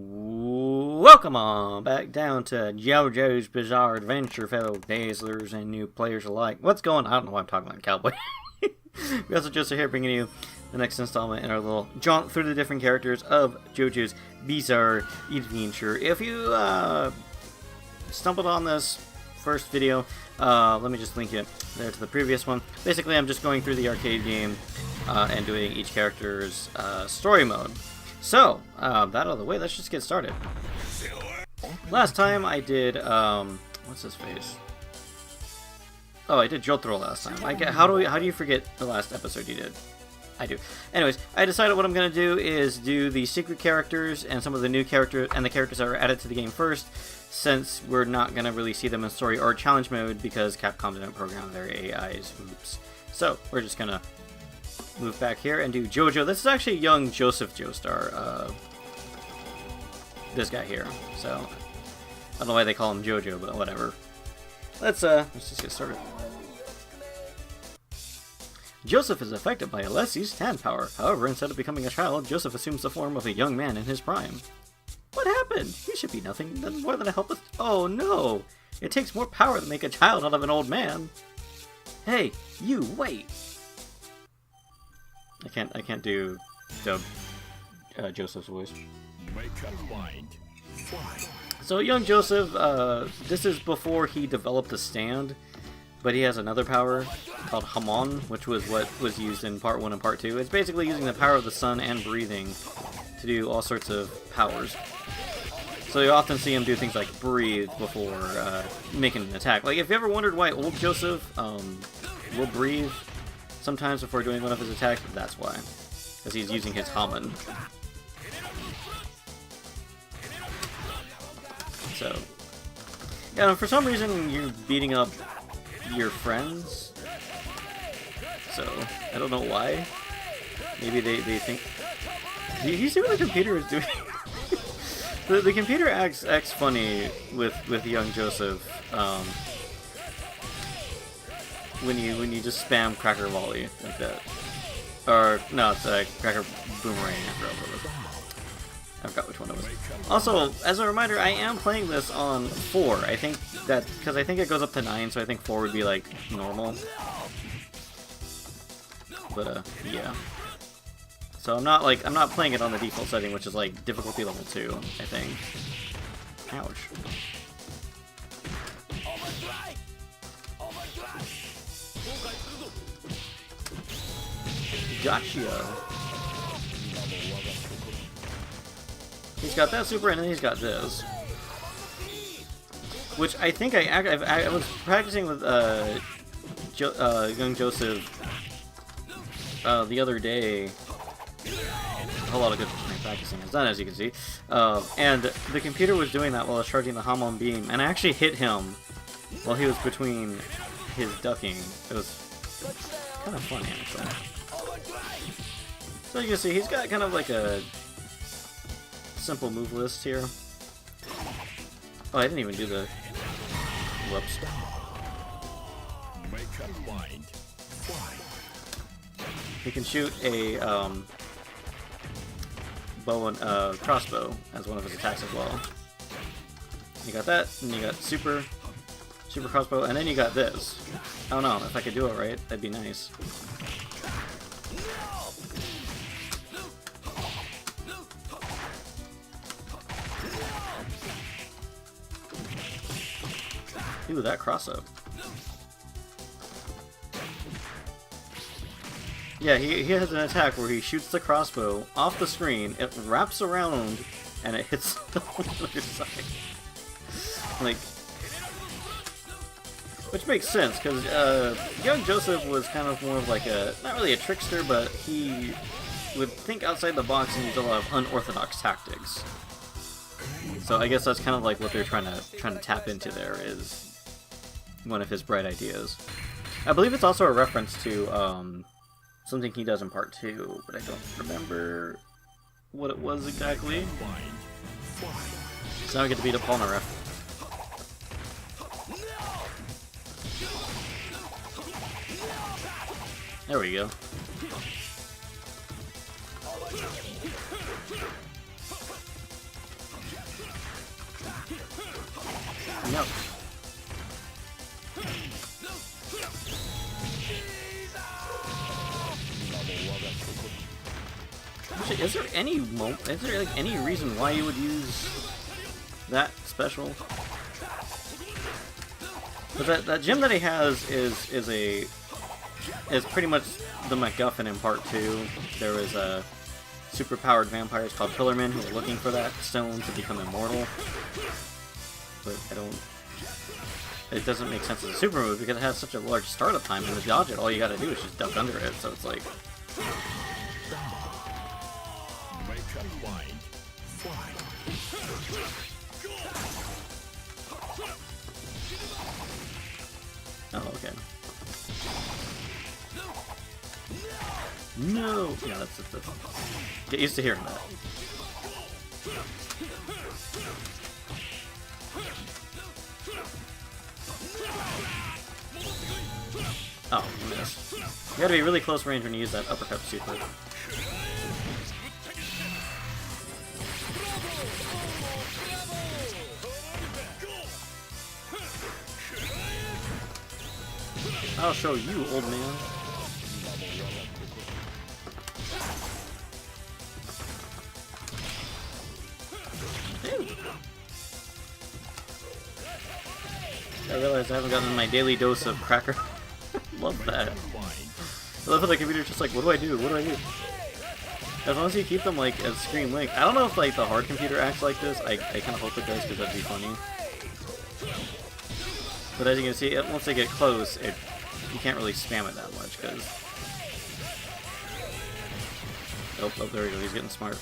Welcome on back down to Jojo's Bizarre Adventure, fellow dazzlers and new players alike. What's going on? I don't know why I'm talking like cowboy. We also Joseph here bringing you the next installment in our little jaunt through the different characters of Jojo's Bizarre Adventure. If you stumbled on this first video, let me just link it there to the previous one. Basically, I'm just going through the arcade game and doing each character's story mode. So, that out of the way, let's just get started. Last time I did, what's his face? Oh, I did Joestar last time. How do you forget the last episode you did? I do. Anyways, I decided what I'm going to do is do the secret characters and some of the new characters and the characters that are added to the game first, since we're not going to really see them in story or challenge mode because Capcom didn't program their AIs. Oops. So, we're just going to move back here and do Jojo. This is actually young Joseph Joestar, this guy here. So, I don't know why they call him Jojo, but whatever. Let's just get started. Joseph is affected by Alessi's hand power. However, instead of becoming a child, Joseph assumes the form of a young man in his prime. What happened? He should be nothing more than a helpless... Oh no! It takes more power to make a child out of an old man. Hey, you, wait! I can't do Joseph's voice. So young Joseph, this is before he developed the stand, but he has another power called Hamon, which was what was used in Part 1 and Part 2. It's basically using the power of the sun and breathing to do all sorts of powers. So you often see him do things like breathe before making an attack. Like, if you ever wondered why old Joseph will breathe sometimes before doing one of his attacks, that's why. Because he's using his Hamon. So, yeah, for some reason you're beating up your friends. So, I don't know why. Maybe they think... Do you see what the computer is doing? the computer acts funny with young Joseph. When you just spam Clacker Volley like that. Or, no, it's Clacker Boomerang. I forgot which one it was. Also, as a reminder, I am playing this on 4. I think that, because I think it goes up to 9, so I think 4 would be, like, normal. But, yeah. So I'm not playing it on the default setting, which is, like, difficulty level 2, I think. Ouch. Gotcha. He's got that super, and then he's got this. Which I think I was practicing with young Joseph the other day. A whole lot of good practicing is done, as you can see. And the computer was doing that while I was charging the Hamon beam, and I actually hit him while he was between his ducking. It was kind of funny, actually. So you can see, he's got kind of like a simple move list here. Oh, I didn't even do the... Whoops. He can shoot a bow and crossbow as one of his attacks as well. You got that, and you got super crossbow, and then you got this. I don't know, if I could do it right, that'd be nice. Ooh, that cross-up. Yeah, he has an attack where he shoots the crossbow off the screen, it wraps around, and it hits the other side. Like, which makes sense, because young Joseph was kind of more of like a, not really a trickster, but he would think outside the box and use a lot of unorthodox tactics. So I guess that's kind of like what they're trying to tap into there, is one of his bright ideas. I believe it's also a reference to something he does in Part 2, but I don't remember what it was exactly. So now I get to beat up Polnareff. There we go. Actually, is there like any reason why you would use that special? But that gem that he has is pretty much the MacGuffin in part 2. There was a superpowered vampires called Pillarmen who were looking for that stone to become immortal. But it doesn't make sense as a super move because it has such a large startup time, and to dodge it, all you gotta do is just duck under it, so it's like... Oh, okay. No! Yeah, that's... Get used to hearing that. Oh, missed. You gotta be really close range when you use that uppercut super. I'll show you, old man. I realized I haven't gotten my daily dose of cracker. Love that. I love how the computer's just like, what do I do? What do I do? As long as you keep them like as screen link. I don't know if like the hard computer acts like this. I kind of hope it does because that'd be funny. But as you can see, once they get close, you can't really spam it that much because... Oh, there we go. He's getting smart.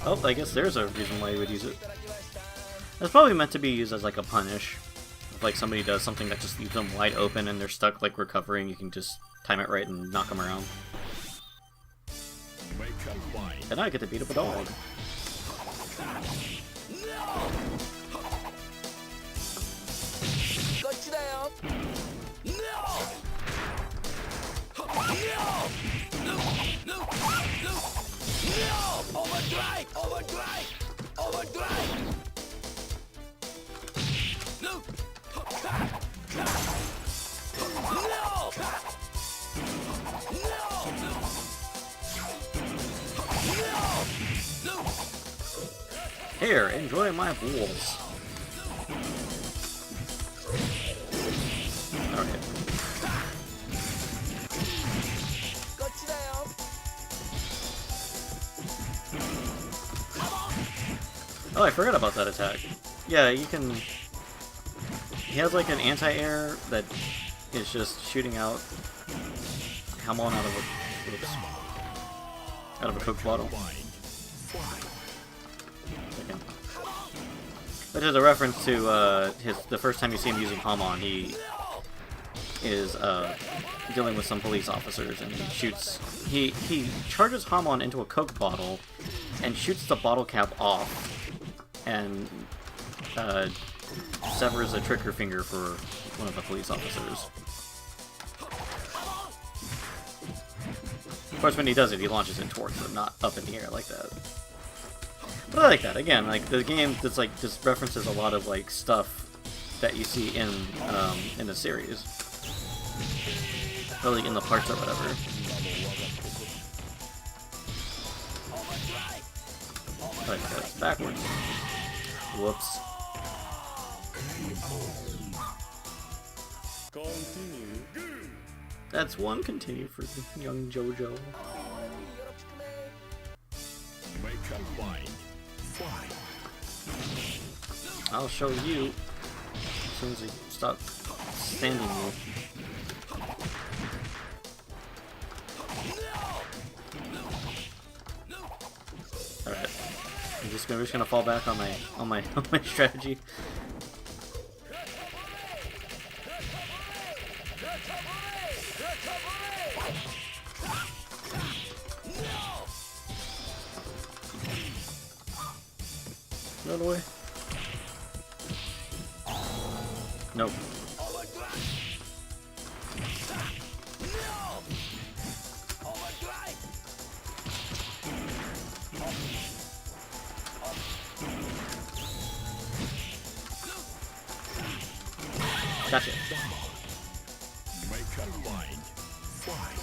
Oh, I guess there's a reason why you would use it. That's probably meant to be used as like a punish. If like somebody does something that just leaves them wide open and they're stuck like recovering, you can just time it right and knock them around. And I get to beat up a dog. Overdrive! Overdrive! Overdrive! No! Here, enjoy my balls. Alright. Oh, I forgot about that attack. Yeah, you can... He has like an anti-air that is just shooting out Hamon out of a Coke bottle. Okay. Which is a reference to the first time you see him using Hamon. He is dealing with some police officers, and he shoots. He charges Hamon into a Coke bottle and shoots the bottle cap off, and severs a trigger finger for one of the police officers. Of course, when he does it, he launches it towards them, not up in the air like that. But I like that. Again, like the game, that's like just references a lot of like stuff that you see in the series, or like in the parts or whatever. Like that's backwards. Whoops. That's one continue for young Jojo. I'll show you as soon as you stop standing me. Alright. I'm just gonna fall back on my strategy. Run away. Nope. Gotcha. Make up mind. Fight.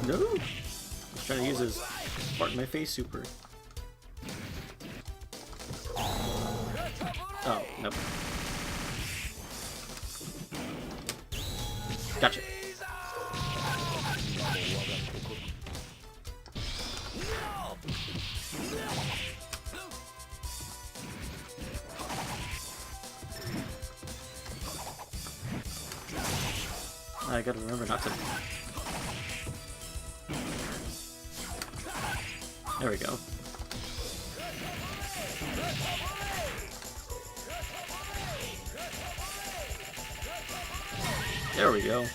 No! He's trying to use his part in my face super. Oh, nope. Gotcha. I gotta remember not to. There we go. There we go.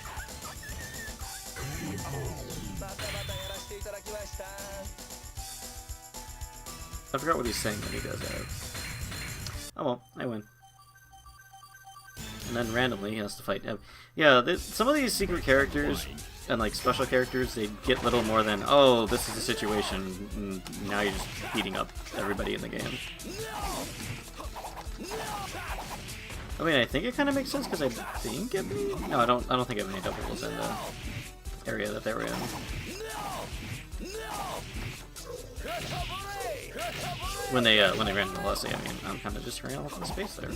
I forgot what he's saying when he does that. Oh well, I win. And then randomly he has to fight. Yeah, some of these secret characters and like special characters, they get little more than, oh, this is the situation, and now you're just beating up everybody in the game. I mean, I think it kind of makes sense because I think it. No, I don't think I have any doubles in the area that they were in. When they ran into Leslie, I mean, I'm kind of just running off in space there.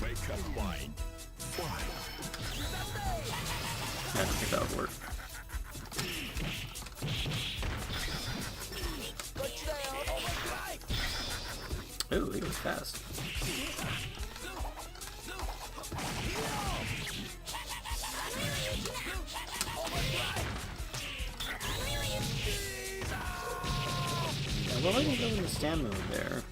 Make up mind. I don't think that would work. Ooh, he was fast. Yeah, well, I can go in the stand mode there.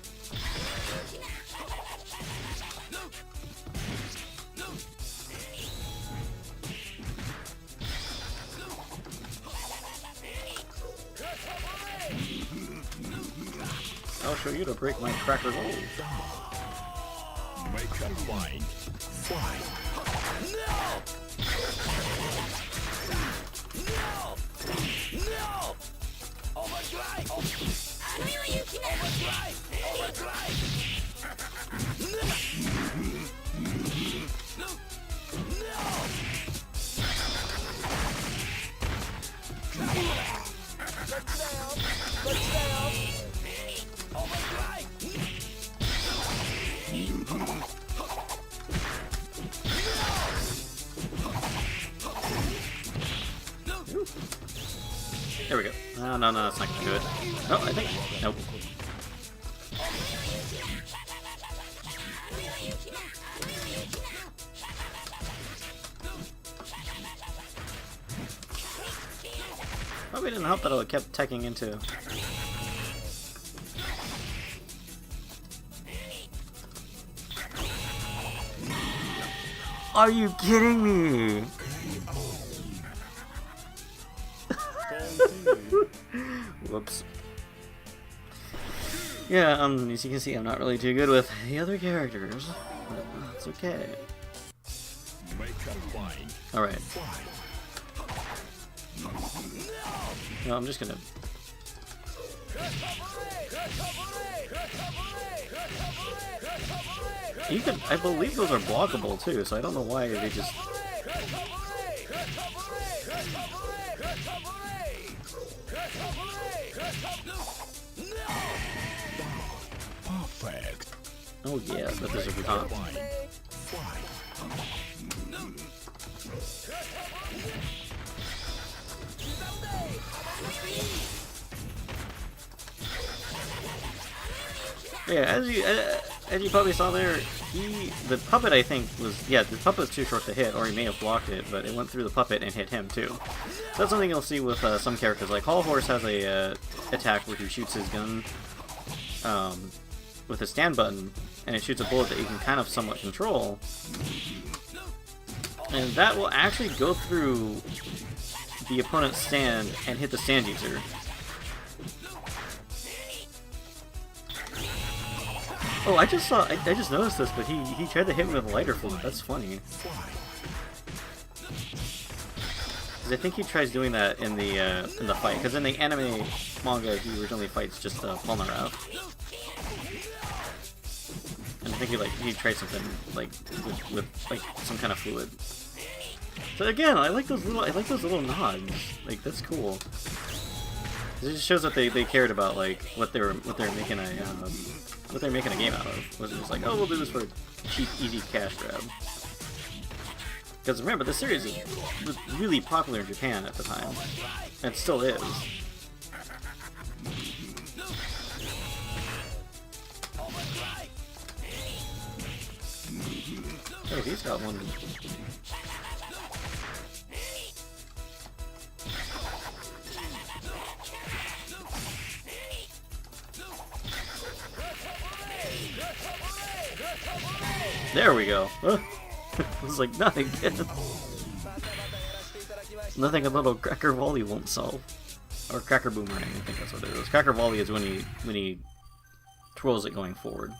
I'll show you to break my cracker roll. Make up mind. Fight. No! No! No! Overdrive! Overdrive! Overdrive! No! Touchdown! Touchdown! Overdrive! There we go. No, no, no, that's not gonna do it. No, I think. Nope. Probably didn't help that I kept teching into. Are you kidding me? Whoops. Yeah, as you can see, I'm not really too good with the other characters, but that's okay. Alright. No, I'm just gonna... You can... I believe those are blockable too, so I don't know why they just... Perfect. Oh yeah, but there's a comp. Yeah, as you probably saw there, the puppet I think was, the puppet was too short to hit, or he may have blocked it, but it went through the puppet and hit him too. So that's something you'll see with some characters. Like Hall Horse has a attack where he shoots his gun with a stand button, and it shoots a bullet that you can kind of somewhat control, and that will actually go through the opponent's stand and hit the stand user. Oh, I just noticed this, but he tried to hit me with a lighter fluid. That's funny. because I think he tries doing that in the fight. Because in the anime manga, he originally fights just Polnareff. And I think he tries something like with like some kind of fluid. So again, I like those little nods. Like that's cool. It just shows that they cared about like what they're making a game out of. Was just like, oh, we'll do this for a cheap, easy cash grab. Because remember, the series was really popular in Japan at the time, and still is. Oh, he's got one. There we go. It was like nothing. Nothing a little Clacker volley won't solve. Or Clacker Boomerang, I think that's what it is. Clacker volley is when he twirls it going forward.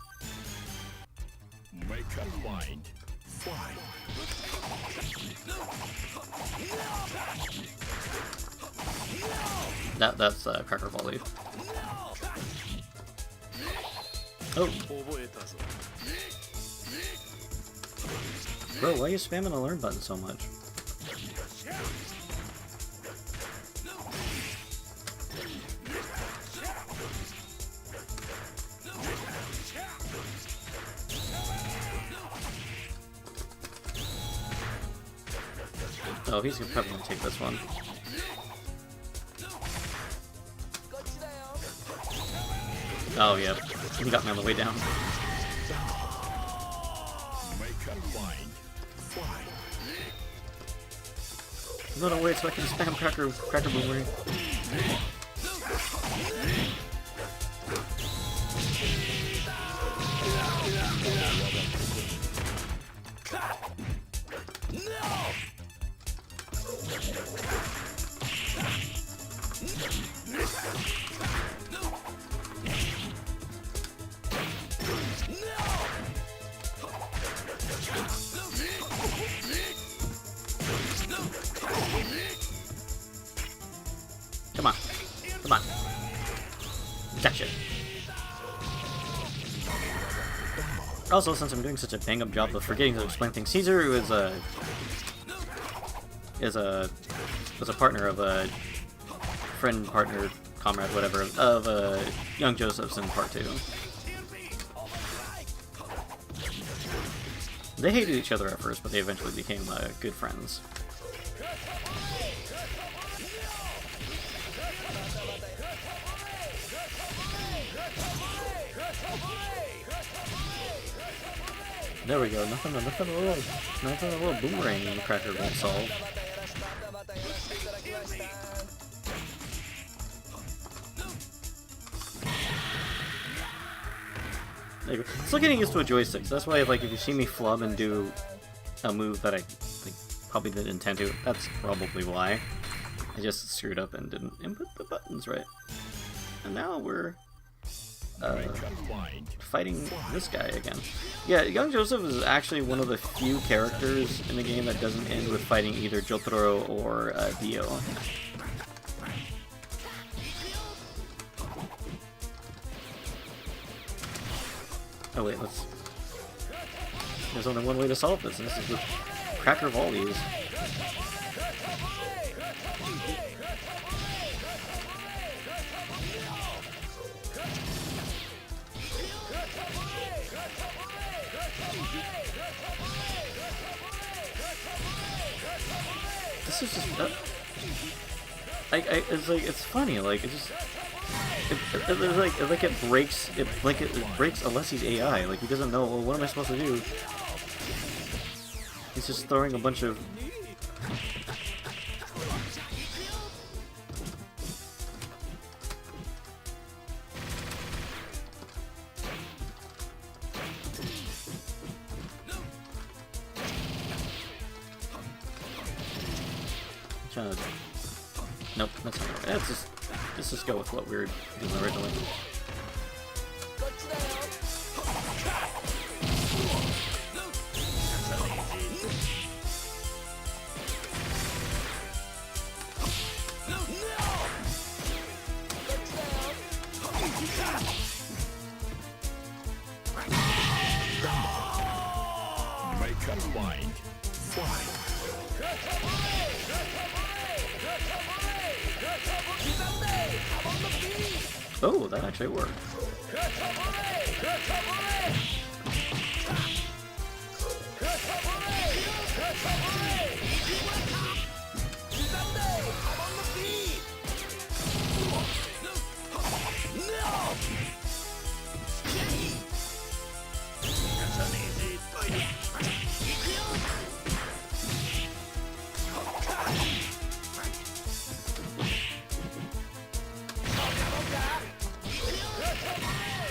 Make a mind. Fly. That's Clacker volley. Oh. Bro, why are you spamming the learn button so much? Oh, he's probably gonna take this one. Oh, yeah. He got me on the way down. No way, so I can spam Clacker Boomerang. Come on. Come on. Gotcha. Also, since I'm doing such a bang-up job of forgetting to explain things, Caesar was a partner of a friend, partner, comrade, whatever, of young Joseph's in Part 2. They hated each other at first, but they eventually became good friends. There we go. Nothing a little boomerang in the Clacker won't solve. Still getting used to a joystick, so that's why, like, if you see me flub and do a move that I probably didn't intend to, that's probably why. I just screwed up and didn't input the buttons right. And now we're fighting this guy again. Yeah, young Joseph is actually one of the few characters in the game that doesn't end with fighting either Jotaro or Dio. Oh wait, there's only one way to solve this, and this is with Clacker volleys. This is just it's like, it's funny, like, it just it breaks Alessi's AI. Like, he doesn't know, well, what am I supposed to do? He's just throwing a bunch of nope, that's not right. Let's just go with what we were doing originally. Make up mind. Fight. Oh, that actually worked.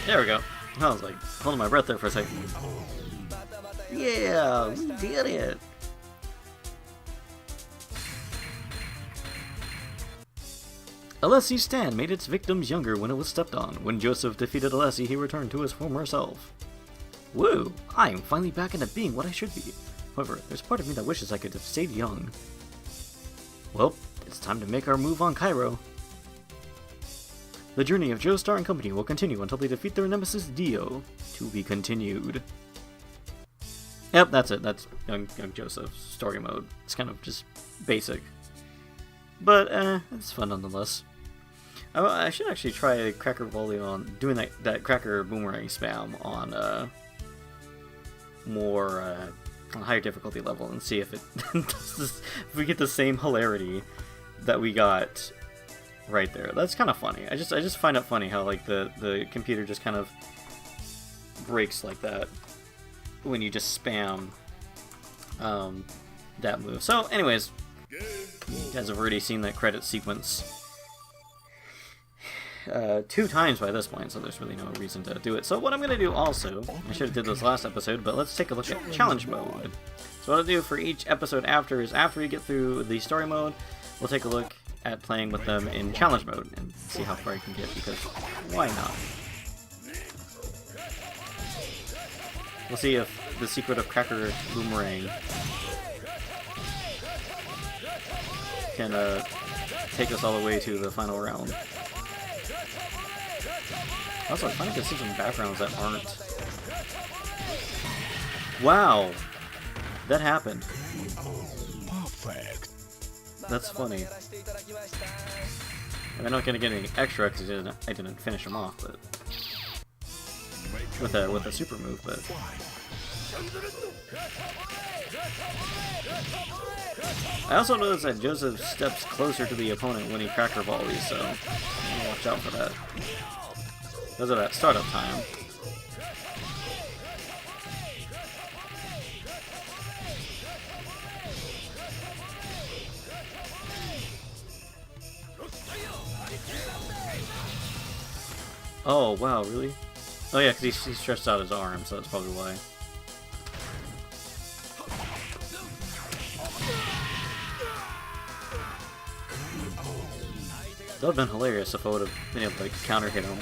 There we go. I was like holding my breath there for a second. Yeah, we did it. Alessi's stand made its victims younger when it was stepped on. When Joseph defeated Alessi, he returned to his former self. Woo! I am finally back into being what I should be. However, there's part of me that wishes I could have stayed young. Well, it's time to make our move on Cairo. The journey of Joestar and company will continue until they defeat their nemesis Dio. To be continued. Yep, that's it. That's young Joseph's story mode. It's kind of just basic. But, it's fun nonetheless. I should actually try Clacker Volley on doing that Clacker Boomerang spam on more on higher difficulty level and see if it if we get the same hilarity that we got right there. That's kind of funny. I just find it funny how like the computer just kind of breaks like that when you just spam that move. So, anyways, you guys have already seen that credit sequence 2 times by this point, so there's really no reason to do it. So what I'm going to do also, I should have did this last episode, but let's take a look at challenge mode. So what I'll do for each episode after is after we get through the story mode, we'll take a look at playing with them in challenge mode and see how far I can get, because why not? We'll see if the secret of Clacker Boomerang can take us all the way to the final round. Also, I finally can see some backgrounds that aren't... Wow! That happened. Perfect. That's funny. I'm not gonna get any extra because I didn't finish him off, but with a super move. But I also noticed that Joseph steps closer to the opponent when he Clacker volleys, so I'm gonna watch out for that because of that startup time. Oh, wow, really? Oh yeah, because he stretched out his arm, so that's probably why. That would have been hilarious if I would have been able to like, counter hit him.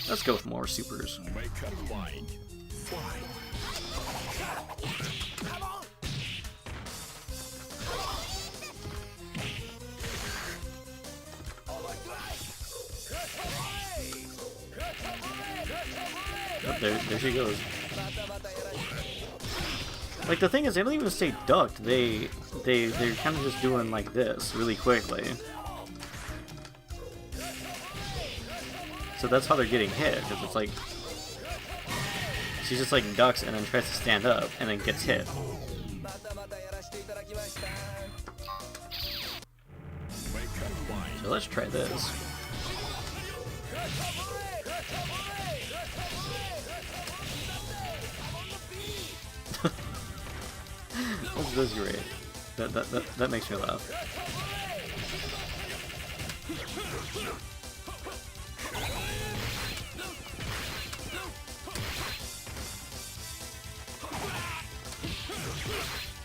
Let's go with more supers. Make up mind. Fight. Oh, there she goes. Like, the thing is, they don't even stay ducked. They're kind of just doing like this really quickly. So that's how they're getting hit, because it's like she just like ducks and then tries to stand up and then gets hit. So let's try this. That's great. That makes me laugh.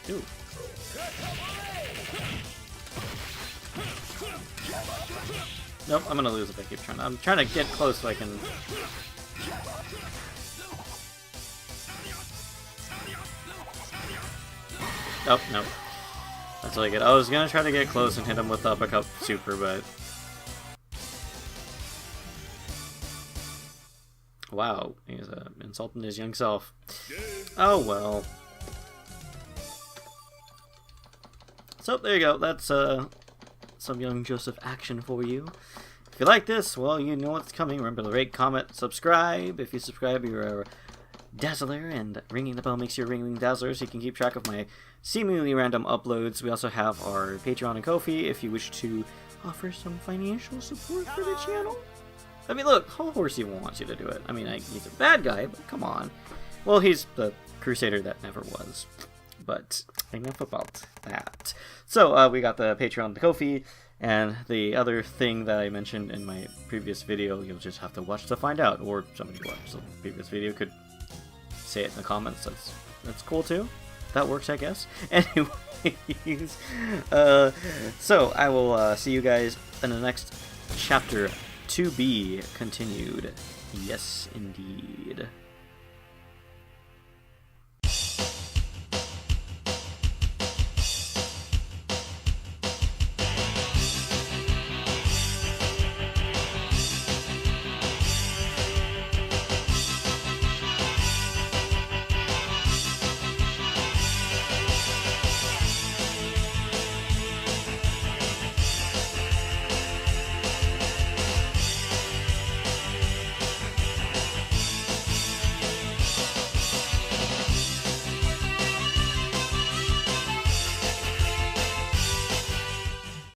Ooh. Nope, I'm gonna lose if I keep trying. I'm trying to get close so I can. Oh, no. That's really good. I was gonna try to get close and hit him with the uppercut super, but Wow, he's insulting his young self. Oh well. So there you go. That's some young Joseph action for you. If you like this, well, you know what's coming. Remember to rate, comment, subscribe. If you subscribe, you're a dazzler, and ringing the bell makes you a ringling dazzler, so you can keep track of my seemingly random uploads. We also have our Patreon and Ko-fi if you wish to offer some financial support for the channel. I mean, look, Whole Horsey wants you to do it. I mean, he's a bad guy, but come on. Well, he's the crusader that never was. But enough about that. So, we got the Patreon, the Ko-fi, and the other thing that I mentioned in my previous video, you'll just have to watch to find out. Or somebody who watched the previous video could say it in the comments. That's cool too. That works, I guess. Anyways, so I will see you guys in the next chapter to be continued. Yes, indeed.